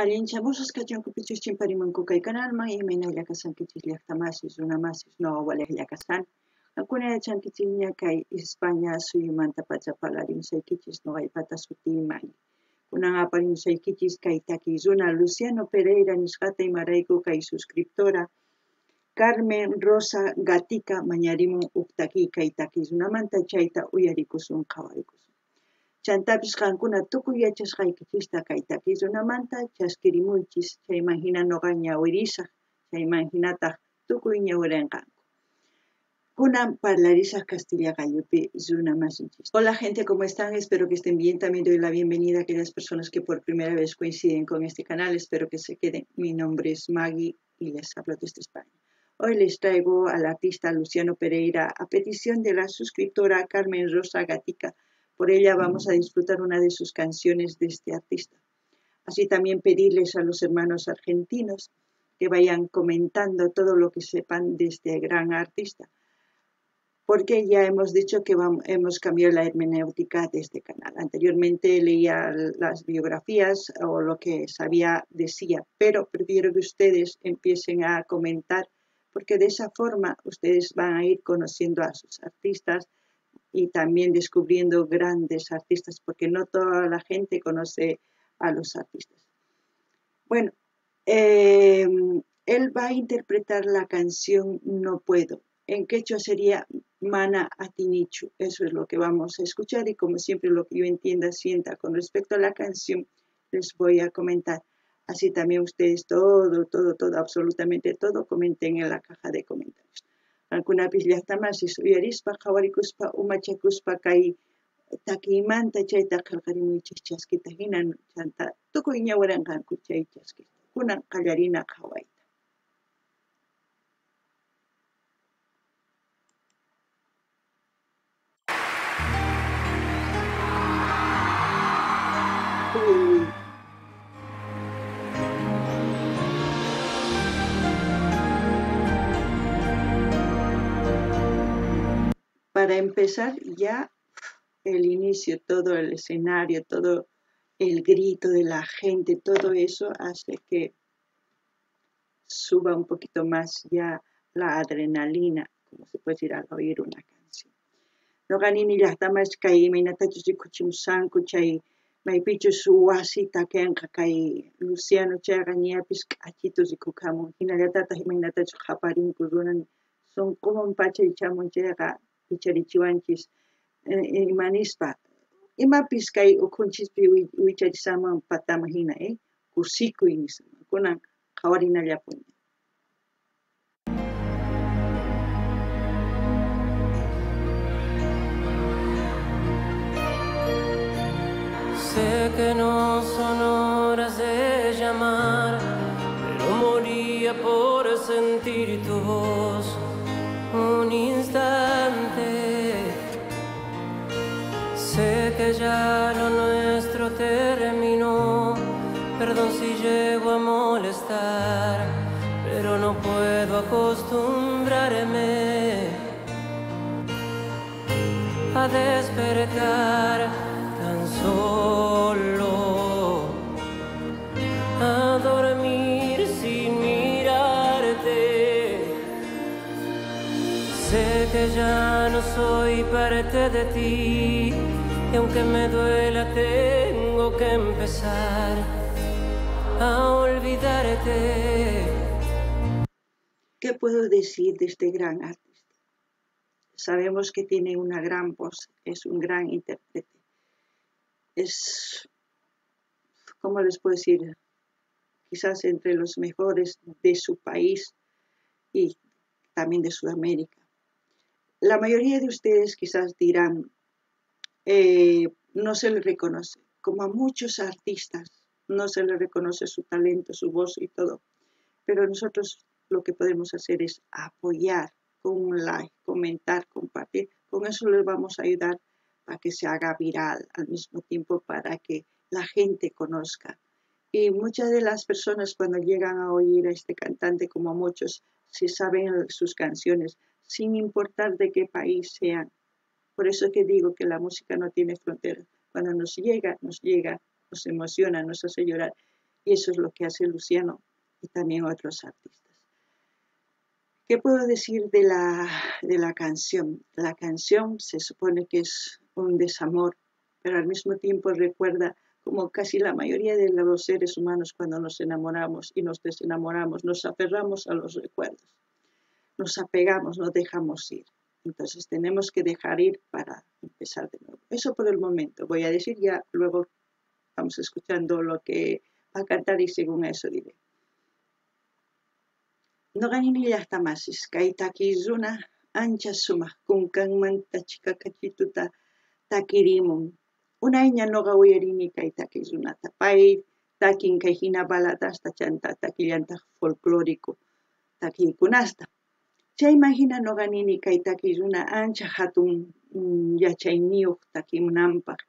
Allinchamusas kachankupichis chimparimunku kay kanalman imayna kasankichis llaqtamasis runamasis wawaq llaqasan hankuna yachankichikña kay España suyumanta pachapalarimsaykichis noqaypata sutimay kunan aparimusaykichis kay takiy runa Luciano Pereira nisqata imarayku kay suscriptora Carmen Rosa Gatica mañarimun huk takiy kay takiy runamanta chayta uyarikusun qhawarikusun chantapis qankuna tukuy yachasqaykichista kay takiy runamanta chaskirimuychis chayman hina noqa ñawirisaq chayman hinataq tukuy ñawirinqanku kunan parlarisaq Castilla gallopi runamasinchis. Hola gente, ¿cómo están? Espero que estén bien. También doy la bienvenida a aquellas personas que por primera vez coinciden con este canal. Espero que se queden. Mi nombre es Maggie y les hablo desde España. Hoy les traigo al artista Luciano Pereira a petición de la suscriptora Carmen Rosa Gatica. Por ella vamos a disfrutar una de sus canciones de este artista. Así también pedirles a los hermanos argentinos que vayan comentando todo lo que sepan de este gran artista, porque ya hemos dicho que hemos cambiado la hermenéutica de este canal. Anteriormente leía las biografías o lo que sabía decía, pero prefiero que ustedes empiecen a comentar, porque de esa forma ustedes van a ir conociendo a sus artistas y también descubriendo grandes artistas, porque no toda la gente conoce a los artistas. Bueno, él va a interpretar la canción No Puedo. En quechua sería Mana Atinichu. Eso es lo que vamos a escuchar y como siempre lo que yo entienda, sienta con respecto a la canción, les voy a comentar. Así también ustedes todo, absolutamente todo, comenten en la caja de comentarios. Algunapis llaqtamasis uyarispa qhawarikuspa umachakuspa kay takiymanta chayta qillqarimuychis chaskita hina chanta tukuy ñawirinqanku chay chaskita kunan qallarina qhawayta. Para empezar ya el inicio, todo el escenario, todo el grito de la gente, todo eso hace que suba un poquito más ya la adrenalina, como se puede decir al oír una canción. Noqanini llaqtamas kay imaynatachus rikuchimusanku chay maypichus wasita kenqa kay Luciano chayqa ñapis k'achitus rikukhamun hinallatataq imaynatachus qaparinku runani sunquman pachaychamun chayqa wicharichiwanchis imanispa imapis kay ukhunchikpi wicharisaman patama hina kusikuy nisman kunan qhawarinallapuña. Sé que no son horas de llamar, pero moría por sentir tu voz un instante. Sé que ya lo nuestro terminó, perdón si llego a molestar, pero no puedo acostumbrarme a despertar tan solo, a dormir sin mirarte. Sé que ya no soy parte de ti y aunque me duela tengo que empezar a olvidarte. ¿Qué puedo decir de este gran artista? Sabemos que tiene una gran voz, es un gran intérprete. Es, ¿cómo les puedo decir? Quizás entre los mejores de su país y también de Sudamérica. La mayoría de ustedes quizás dirán, no se le reconoce, como a muchos artistas, no se le reconoce su talento, su voz y todo. Pero nosotros lo que podemos hacer es apoyar con un like, comentar, compartir. Con eso les vamos a ayudar a que se haga viral al mismo tiempo para que la gente conozca. Y muchas de las personas cuando llegan a oír a este cantante, como muchos, si saben sus canciones, sin importar de qué país sean. Por eso es que digo que la música no tiene fronteras. Cuando nos llega, nos emociona, nos hace llorar. Y eso es lo que hace Luciano y también otros artistas. ¿Qué puedo decir de la canción? La canción se supone que es un desamor, pero al mismo tiempo recuerda como casi la mayoría de los seres humanos cuando nos enamoramos y nos desenamoramos, nos aferramos a los recuerdos, nos apegamos, no dejamos ir. Entonces tenemos que dejar ir para empezar de nuevo. Eso por el momento. Voy a decir ya, luego vamos escuchando lo que va a cantar y según eso diré. Noqanini llaqtamasis kay takiyuna ancha sumaq kunkanmanta chikakachituta takirimun. Unayña noqa uyarini kay takiyunata. Pay takin kay hina baladasta chanta takillantaq folclórico takiykunasta. Chayman hina noqanini kay takiyuna ancha hatun yachayniyuq takimunanpaq.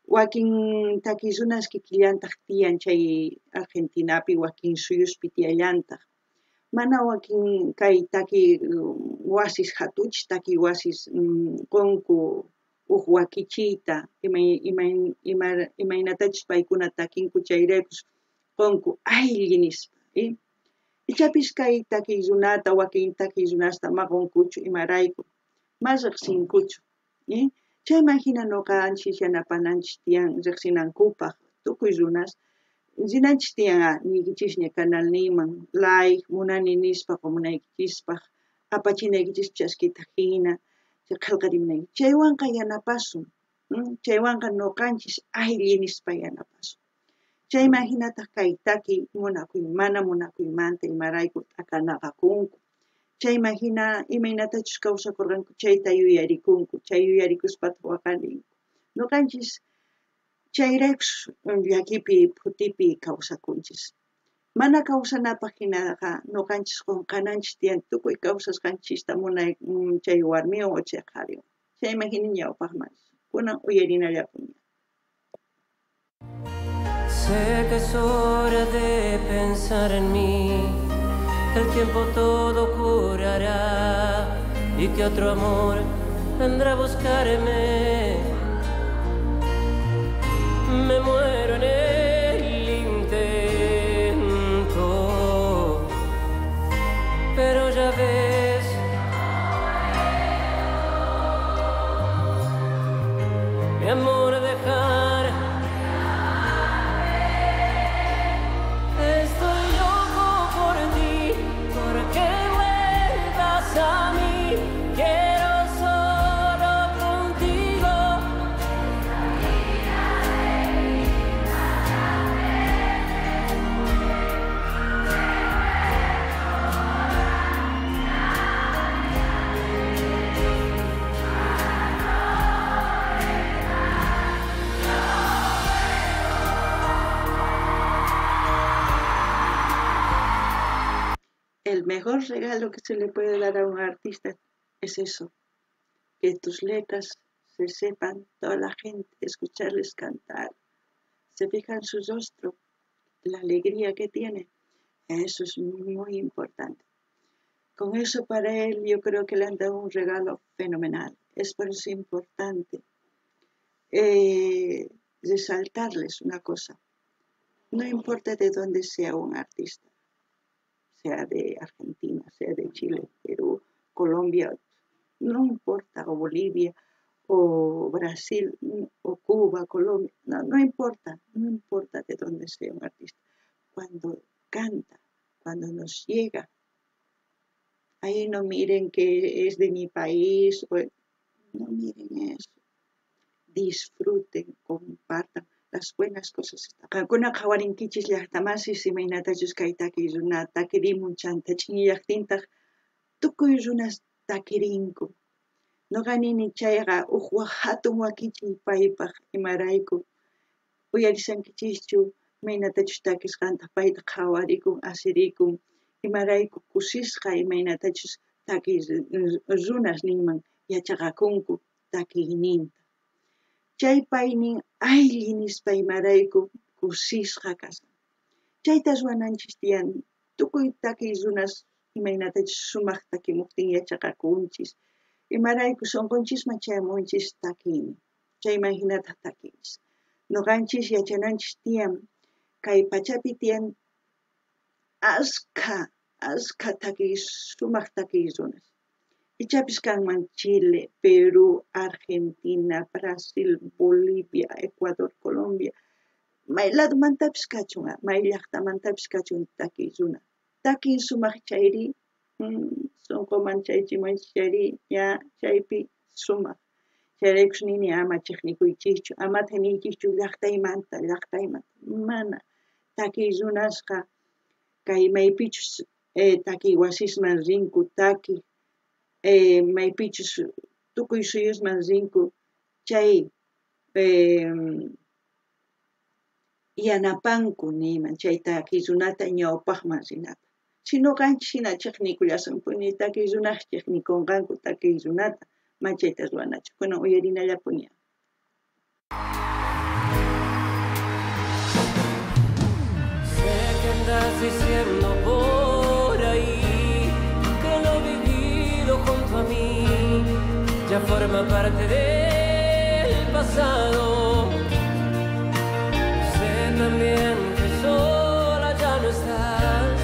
Wakin takiyunas kikillantaq tiyan chay Argentinapi wakin suyuspi tiyallantaq. Mana wakin kay taki wasis hatuchis taki wasis qunqu uq wakichiyta imaynatachus paykuna takinku chayraykus qunqu aylli nispa. Ichapis kay takiyunata wakin takiyunasta maqunkuchu imarayku mas riqsinkuchu. Chayman hina ñuqanchis yanapananchis tiyan riqsinankupaq tukuy runas rinanchis tiyan niykichisña canal niman like munani nispa comunaykichispa apachinaykichis chaskita hina qillqarimunayki chaywanqa yanapasun chaywanqa ñuqanchis aylli nispa yanapasun chayman hinataq kay taki munakuy mana munakuymanta imarayku t'akanaqa kunku chayman hina imaynatachus kawsakurqanku chayta yuyarikunku chay yuyarikuspata waqarinku ñuqanchis chayraykus llakipi phutipi kawsakunchis mana kawsanapaq hinaqa ñuqanchis qunqananchis tiyan tukuy kawsasqanchista munay chay warmiwan o chay qhariwan chayman hina ñawpaqman kunan uyarinallapuña. Sé que es hora de pensar en mí, el tiempo todo curará y que otro amor vendrá a buscarme. Me muero en el intento, pero ya ves, mi amor dejar. Estoy loco por ti, porque vuelvas a mí. Quiero solo contigo. El mejor regalo que se le puede dar a un artista es eso, que tus letras se sepan toda la gente, escucharles cantar, se fija en su rostro, la alegría que tiene, eso es muy importante. Con eso para él yo creo que le han dado un regalo fenomenal, es por eso importante resaltarles una cosa, no importa de dónde sea un artista, sea de Argentina, sea de Chile, Perú, Colombia, no importa, o Bolivia, o Brasil, o Cuba, Colombia, no importa de dónde sea un artista. Cuando canta, cuando nos llega, ahí no miren que es de mi país, no miren eso. Disfruten, compartan las buenas cosas. Qankuna qhawarinkichis llaqtamasis imaynatachus kay takiyuna takirimun chantachin llaqtintaq tukuy runas takirinku. Ñuqanini chayqa uq hatun wakichiy paypaq imarayku uyarisankichischu imaynatachus takisqanta payta qhawarikun asirikun imarayku kusisqa imaynatachus takiy runas ninman yachaqakunku takiyninta. Chay paynin aylli nispa imarayku kusisqa kasqa. Chaytas ruwananchis tiyan tukuy takiy runas imaynatachus sumaq takimuptin yachaqakunchis. Imarayku sunqunchisman chayamunchis takiynin. Chayman hinata takiychis. Ñuqanchis yachananchis tiyan kay pachapi tiyan aska takiy sumaq takiy runas. Ichapis kanman Chile, Perú, Argentina, Brasil, Bolivia, Ecuador, Colombia. May ladumantapis kachun, may llaqtamantapis kachun takiy runa. Takiy sumaq chayri, sunquman chaychimanchari ña chaypi sumaq. Chayraykush nini ama chiqnikuychikchu, amata ninkichu llaqtaymanta, mana. Takiy runasqa kay maypichus takiy wasisman rinku takiy, maypichus tukuy suyusman rinku chay yanapanku niyman chay takiy runata ñawpaqman rinata. Si nuqanchik hina chiqnikullasunpuni takiy runaq chiqnikunqanku takiy runata mana chayta ruwanachu. Kunan uyarinallapuni. Sé que andas diciendo por ahí que lo vivido junto a mí ya forma parte del pasado. Sé también que sola ya no estás,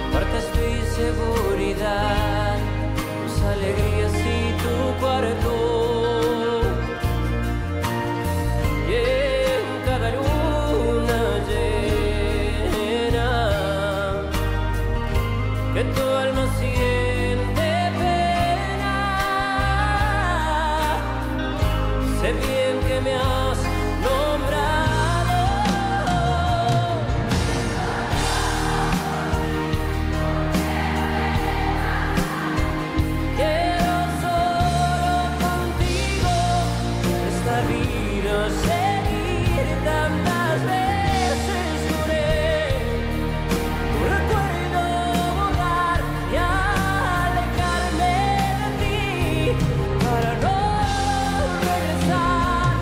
compartes tu inseguridad, tus alegrías y tu cuarto. Y en cada luna llena que tu alma siente pena. Sé bien que me has nombrado. Quiero solo contigo esta vida seguir. Tantas veces juré tu recuerdo borrar y alejarme de ti para no regresar.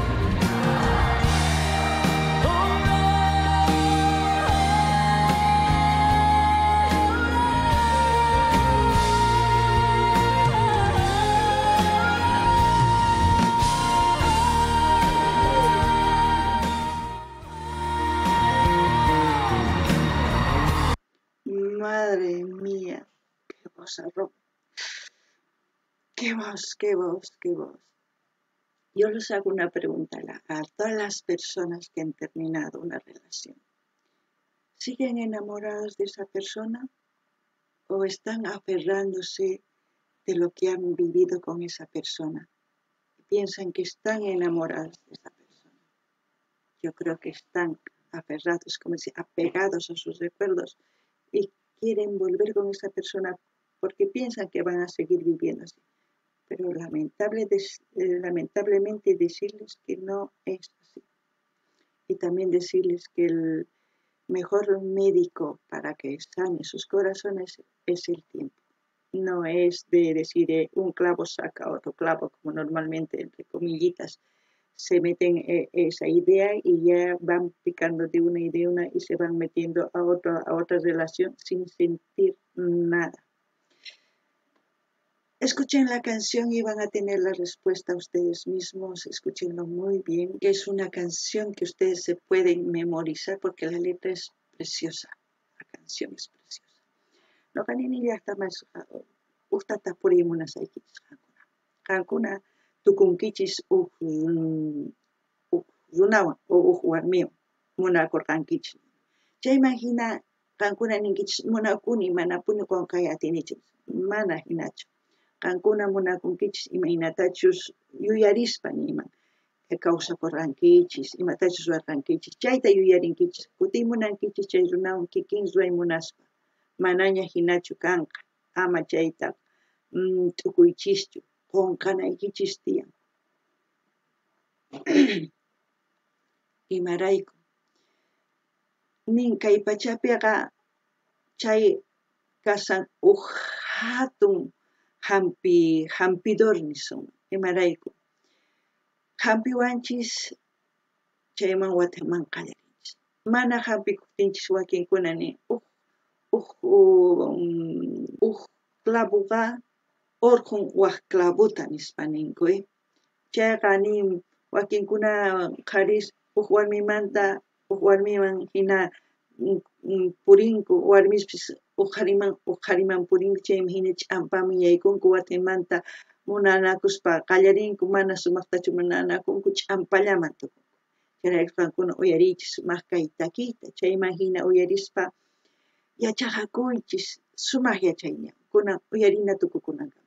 Madre mía, qué voz arroba. Qué voz. Yo les hago una pregunta a todas las personas que han terminado una relación. ¿Siguen enamorados de esa persona o están aferrándose de lo que han vivido con esa persona? Piensan que están enamorados de esa persona. Yo creo que están aferrados, como si apegados a sus recuerdos y quieren volver con esa persona porque piensan que van a seguir viviendo así. Pero lamentablemente decirles que no es así. Y también decirles que el mejor médico para que sane sus corazones es el tiempo. No es de decir un clavo saca otro clavo, como normalmente, entre comillitas, se meten esa idea y ya van picando de una y se van metiendo a otra relación sin sentir nada. Escuchen la canción y van a tener la respuesta ustedes mismos. Escúchenlo muy bien. Es una canción que ustedes se pueden memorizar porque la letra es preciosa. La canción es preciosa. No kanini llaqta más ustata purimunas aykichis qankuna tukunkichis runawan o warmiwan munakurqankichis. Chayman hina qankuna ninkichis munakuni mana punukunkay atinichis. Mana hinachu. Qankuna munakunkichis imaynatachus yuyarispa niyman kawsakurqankichis, imatachus ruwarqankichis, chayta yuyarinkichis, kutimunankichis chay runawan kikin ruray munaspa. Manaña hinachu kanqa, ama chayta t'ukuychischu, qunqanaykichis tiyan. Imarayku. Nin kay pachapiqa chay kasan hatun hampidor nisun, imarayku. Hampiwanchis chayman wataman qallarinchis. Mana hampikutinchis wakinkunani clavuqa urqun waq clavuta nispa ninku. Chayqa nin wakinkuna qaris warmimanta warmiman hina purinku warmispis uqhariman purinku chaymi hina ch'ampami yaykunku watamanta munanakuspa qallarinku mana sumaqtachu munanakunku ch'ampallaman tukunku chayraykun qankuna uyariychis sumaq kay takiyta chayman hina uyarispa yachaqakuychis sumaq yachayña kunan uyarina tukukunanqa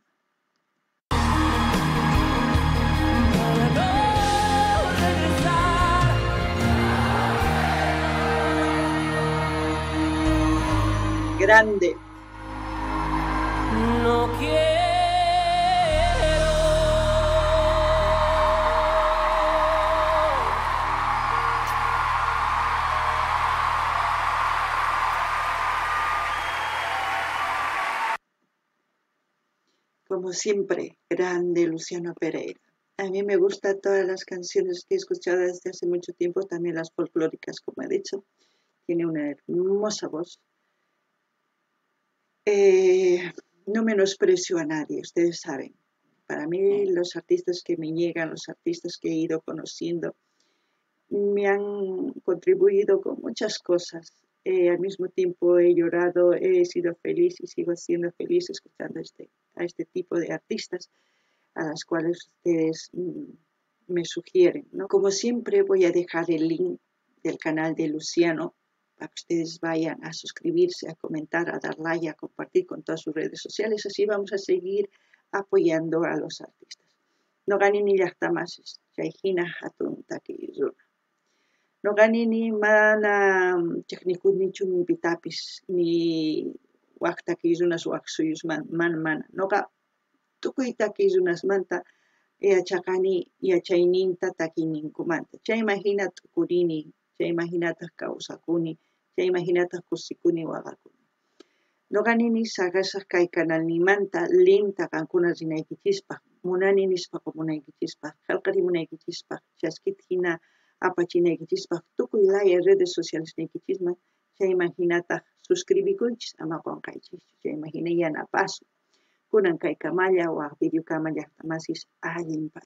grande. No quiero como siempre, grande Luciano Pereira. A mí me gustan todas las canciones que he escuchado desde hace mucho tiempo, también las folclóricas, como he dicho. Tiene una hermosa voz. No menosprecio a nadie, ustedes saben. Para mí los artistas que me llegan, los artistas que he ido conociendo, me han contribuido con muchas cosas. Al mismo tiempo he llorado, he sido feliz y sigo siendo feliz escuchando a este tipo de artistas a las cuales ustedes me sugieren, ¿no? Como siempre voy a dejar el link del canal de Luciano para que ustedes vayan a suscribirse, a comentar, a dar like, a compartir con todas sus redes sociales. Así vamos a seguir apoyando a los artistas. No ganini llaqtamasis, chayhina hatun takiyuna. No ganini mana chaqnikunichu ni pitapis, ni waq takiyunas waq suyus mana. Noqa tukuy takiyunasmanta yachaqani yachayninta takiyninkumanta. Chayman hina tukurini, chayman hinataq kawsakuni, chayman hinataq kusikuni waqakuni. Noqanini saqasaq kay kanalnimanta linta qankuna rinaykichispaq, munani nispaqa munaykichispaq, qillqarimunaykichispaq, chaskita hina apachinaykichispaq, tukuy laya redes sociales niykichisman, chayman hinataq suscribikuychis ama qunqaychis, chayman hina yanapasun. Kunan kay kamalla waq videokama llaqtamasis allinpa.